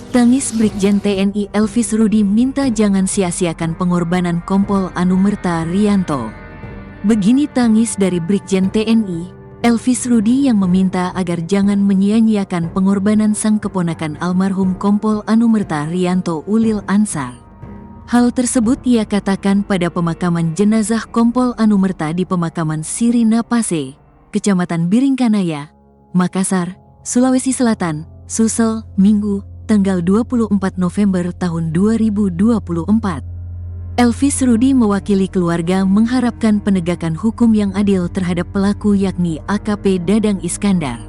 Tangis Brigjen TNI Elvis Rudi minta jangan sia-siakan pengorbanan Kompol Anumerta Rianto. Begini tangis dari Brigjen TNI Elvis Rudi yang meminta agar jangan menyia-nyiakan pengorbanan sang keponakan almarhum Kompol Anumerta Rianto Ulil Ansar. Hal tersebut ia katakan pada pemakaman jenazah Kompol Anumerta di pemakaman Sirina Pase, Kecamatan Biringkanaya, Makassar, Sulawesi Selatan, Sulsel, Minggu, tanggal 24 November tahun 2024. Elvis Rudi mewakili keluarga mengharapkan penegakan hukum yang adil terhadap pelaku yakni AKP Dadang Iskandar.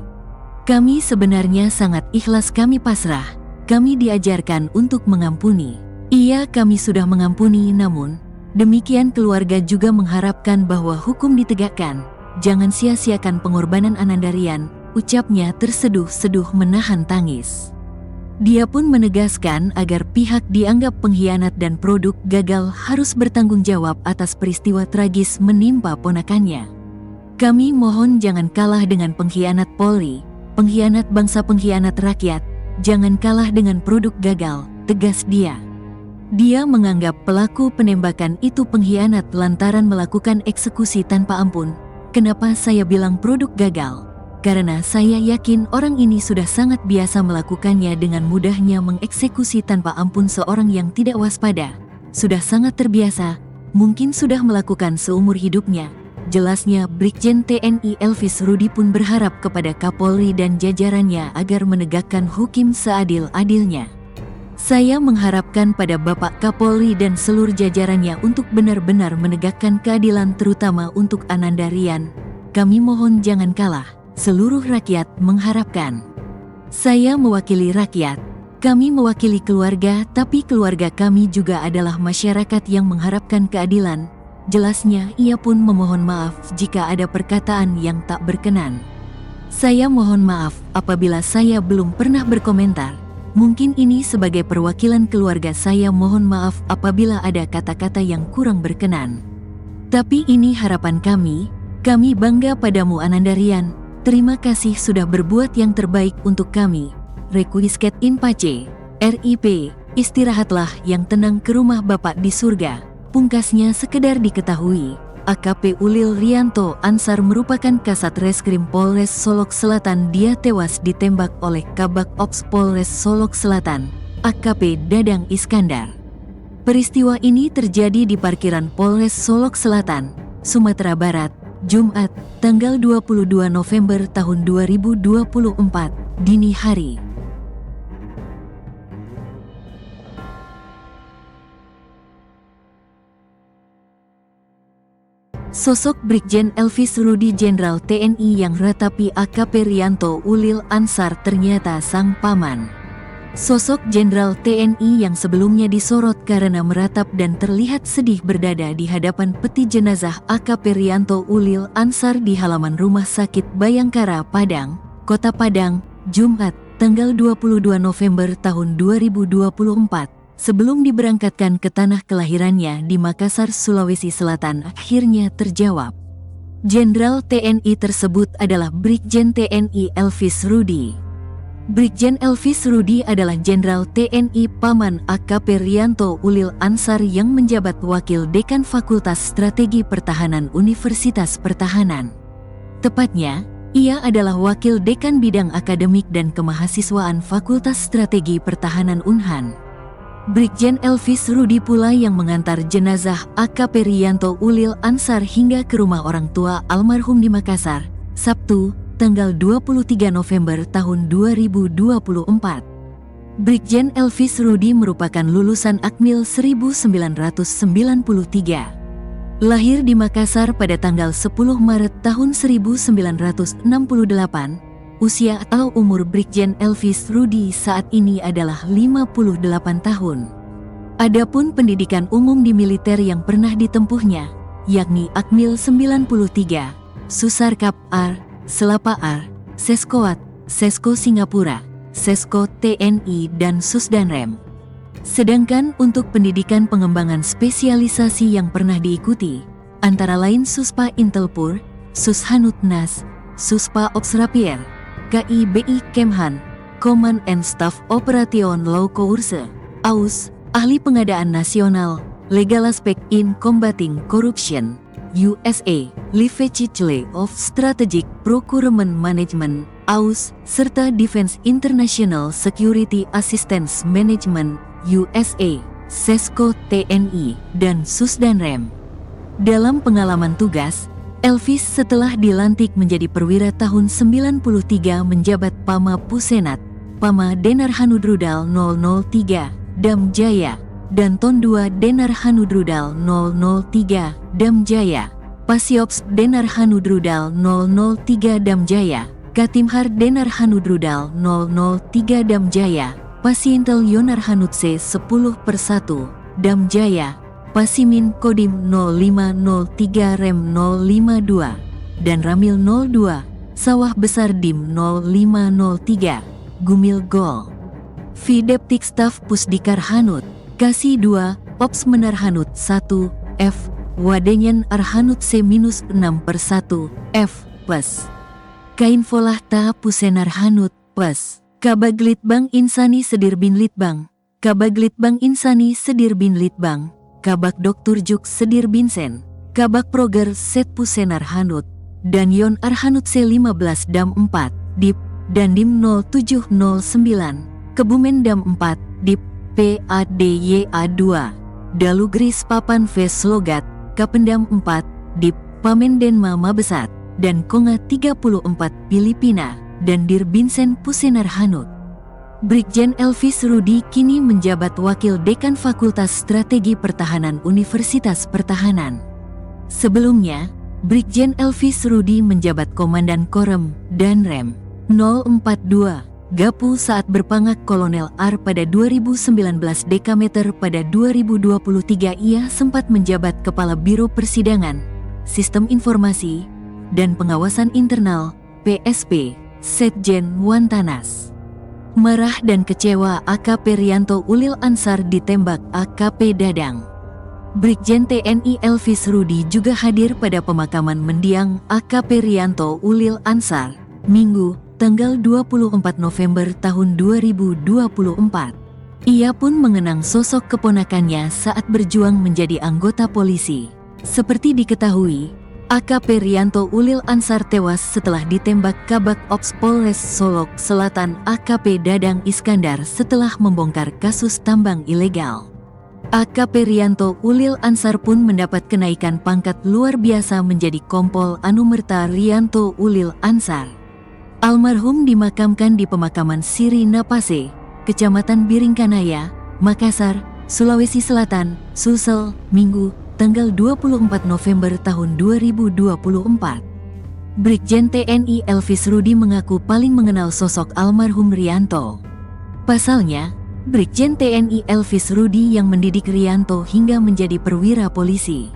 Kami sebenarnya sangat ikhlas, kami pasrah, kami diajarkan untuk mengampuni. Iya, kami sudah mengampuni, namun demikian keluarga juga mengharapkan bahwa hukum ditegakkan. Jangan sia-siakan pengorbanan Anandarian, ucapnya terseduh-seduh menahan tangis. Dia pun menegaskan agar pihak dianggap pengkhianat dan produk gagal harus bertanggung jawab atas peristiwa tragis menimpa ponakannya. Kami mohon jangan kalah dengan pengkhianat Polri, pengkhianat bangsa, pengkhianat rakyat, jangan kalah dengan produk gagal, tegas dia. Dia menganggap pelaku penembakan itu pengkhianat lantaran melakukan eksekusi tanpa ampun. Kenapa saya bilang produk gagal? Karena saya yakin orang ini sudah sangat biasa melakukannya, dengan mudahnya mengeksekusi tanpa ampun seorang yang tidak waspada. Sudah sangat terbiasa, mungkin sudah melakukan seumur hidupnya. Jelasnya Brigjen TNI Elvis Rudi pun berharap kepada Kapolri dan jajarannya agar menegakkan hukum seadil-adilnya. Saya mengharapkan pada Bapak Kapolri dan seluruh jajarannya untuk benar-benar menegakkan keadilan terutama untuk Anandarian. Kami mohon jangan kalah. Seluruh rakyat mengharapkan. Saya mewakili rakyat, kami mewakili keluarga, tapi keluarga kami juga adalah masyarakat yang mengharapkan keadilan. Jelasnya ia pun memohon maaf jika ada perkataan yang tak berkenan. Saya mohon maaf apabila saya belum pernah berkomentar. Mungkin ini sebagai perwakilan keluarga, saya mohon maaf apabila ada kata-kata yang kurang berkenan. Tapi ini harapan kami bangga padamu Anandarian. Terima kasih sudah berbuat yang terbaik untuk kami. Requiescat in pace, RIP, istirahatlah yang tenang ke rumah Bapak di surga. Pungkasnya sekedar diketahui, AKP Ulil Rianto Ansar merupakan Kasat Reskrim Polres Solok Selatan. Dia tewas ditembak oleh Kabak Ops Polres Solok Selatan, AKP Dadang Iskandar. Peristiwa ini terjadi di parkiran Polres Solok Selatan, Sumatera Barat, Jumat, tanggal 22 November tahun 2024, dini hari. Sosok Brigjen Elvis Rudi, Jenderal TNI yang ratapi AKP Rianto Ulil Ansar ternyata sang paman. Sosok Jenderal TNI yang sebelumnya disorot karena meratap dan terlihat sedih berdada di hadapan peti jenazah AKP Rianto Ulil Ansar di halaman Rumah Sakit Bayangkara, Padang, Kota Padang, Jumat, tanggal 22 November tahun 2024, sebelum diberangkatkan ke tanah kelahirannya di Makassar, Sulawesi Selatan, akhirnya terjawab. Jenderal TNI tersebut adalah Brigjen TNI Elvis Rudi. Brigjen Elvis Rudi adalah Jenderal TNI paman AKP Rianto Ulil Ansar yang menjabat Wakil Dekan Fakultas Strategi Pertahanan Universitas Pertahanan. Tepatnya, ia adalah Wakil Dekan Bidang Akademik dan Kemahasiswaan Fakultas Strategi Pertahanan Unhan. Brigjen Elvis Rudi pula yang mengantar jenazah AKP Rianto Ulil Ansar hingga ke rumah orang tua almarhum di Makassar, Sabtu, tanggal 23 November tahun 2024. Brigjen Elvis Rudi merupakan lulusan Akmil 1993. Lahir di Makassar pada tanggal 10 Maret tahun 1968. Usia atau umur Brigjen Elvis Rudi saat ini adalah 58 tahun. Adapun pendidikan umum di militer yang pernah ditempuhnya, yakni Akmil 93, Susarkap R, Selapa R, Seskoat, Sesko Singapura, Sesko TNI dan Susdanrem. Sedangkan untuk pendidikan pengembangan spesialisasi yang pernah diikuti, antara lain Suspa Intelpur, Sushanut Nas, Suspa Ops Rapier, KIBI Kemhan, Command and Staff Operation Law Course, AUS, Ahli Pengadaan Nasional, Legal Aspect in Combating Corruption, USA, Leverage of Strategic Procurement Management, AUS, serta Defense International Security Assistance Management, USA, SESCO TNI, dan Susdanrem. Dalam pengalaman tugas, Elvis setelah dilantik menjadi perwira tahun 93 menjabat Pama Pusenat, Pama Denar Hanudrudal 003, Dam Jaya, dan Ton 2 Denar Hanudrudal 003, Dam Jaya, Pasiops Denar Hanudrudal 003 Dam Jaya, Katimhar Denar Hanudrudal 003 Dam Jaya, Pasiintel Yonar Hanutse 10/1, Dam Jaya, Pasimin Kodim 0503 Rem 052, dan Ramil 02, Sawah Besar Dim 0503, Gumil Gol. Videptik Staf Pusdikar Hanut, Kasih 2, Ops Menar Hanut 1, F, Wadenyen Arhanut C-6/1, F, Plus. Kainfolah Ta Pusenar Hanut, Plus. Kabag Litbang Insani Sedir bin Litbang, Kabag Litbang Insani Sedir bin Litbang, Kabag Doktur Juk Sedir bin Sen, Kabag Proger Set Pusenar Hanut, dan Yon Arhanut C-15 Dam 4, Dip, dan Dim 0709. Kebumen Dam 4, Dip, PADYA2, Dalugris Papan Ves Logat, Kapendam 4, Dip, Pamendenma Mabesat, dan Konga 34 Filipina, dan Dir Binsen Pusenar Hanut. Brigjen Elvis Rudi kini menjabat Wakil Dekan Fakultas Strategi Pertahanan Universitas Pertahanan. Sebelumnya, Brigjen Elvis Rudi menjabat Komandan Korem, Danrem 042. Gapu saat berpangkat Kolonel AR pada 2019 Dekameter pada 2023 ia sempat menjabat Kepala Biro Persidangan, Sistem Informasi, dan Pengawasan Internal, PSP, Setjen Wantanas. Marah dan kecewa AKP Rianto Ulil Ansar ditembak AKP Dadang. Brigjen TNI Elvis Rudi juga hadir pada pemakaman mendiang AKP Rianto Ulil Ansar, Minggu, tanggal 24 November tahun 2024. Ia pun mengenang sosok keponakannya saat berjuang menjadi anggota polisi. Seperti diketahui, AKP Rianto Ulil Ansar tewas setelah ditembak Kabak Ops Polres Solok Selatan AKP Dadang Iskandar setelah membongkar kasus tambang ilegal. AKP Rianto Ulil Ansar pun mendapat kenaikan pangkat luar biasa menjadi Kompol Anumerta Rianto Ulil Ansar. Almarhum dimakamkan di pemakaman Siri Napase, Kecamatan Biringkanaya, Makassar, Sulawesi Selatan, Sulsel, Minggu, tanggal 24 November tahun 2024. Brigjen TNI Elvis Rudi mengaku paling mengenal sosok almarhum Rianto. Pasalnya, Brigjen TNI Elvis Rudi yang mendidik Rianto hingga menjadi perwira polisi.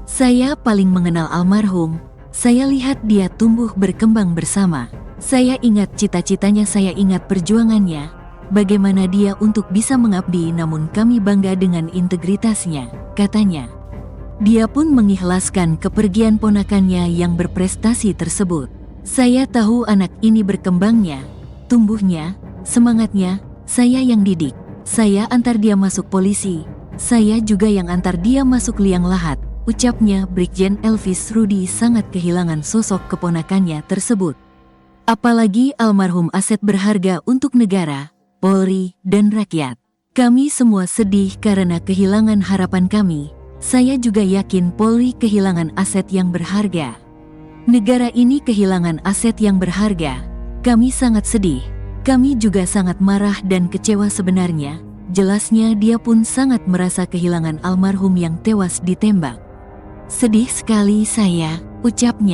Saya paling mengenal almarhum, saya lihat dia tumbuh berkembang bersama. Saya ingat cita-citanya, saya ingat perjuangannya, bagaimana dia untuk bisa mengabdi, namun kami bangga dengan integritasnya, katanya. Dia pun mengikhlaskan kepergian ponakannya yang berprestasi tersebut. Saya tahu anak ini berkembangnya, tumbuhnya, semangatnya, saya yang didik. Saya antar dia masuk polisi, saya juga yang antar dia masuk liang lahat, ucapnya. Brigjen Elvis Rudi sangat kehilangan sosok keponakannya tersebut. Apalagi almarhum aset berharga untuk negara, Polri, dan rakyat. Kami semua sedih karena kehilangan harapan kami. Saya juga yakin Polri kehilangan aset yang berharga. Negara ini kehilangan aset yang berharga. Kami sangat sedih. Kami juga sangat marah dan kecewa sebenarnya. Jelasnya dia pun sangat merasa kehilangan almarhum yang tewas ditembak. Sedih sekali saya, ucapnya.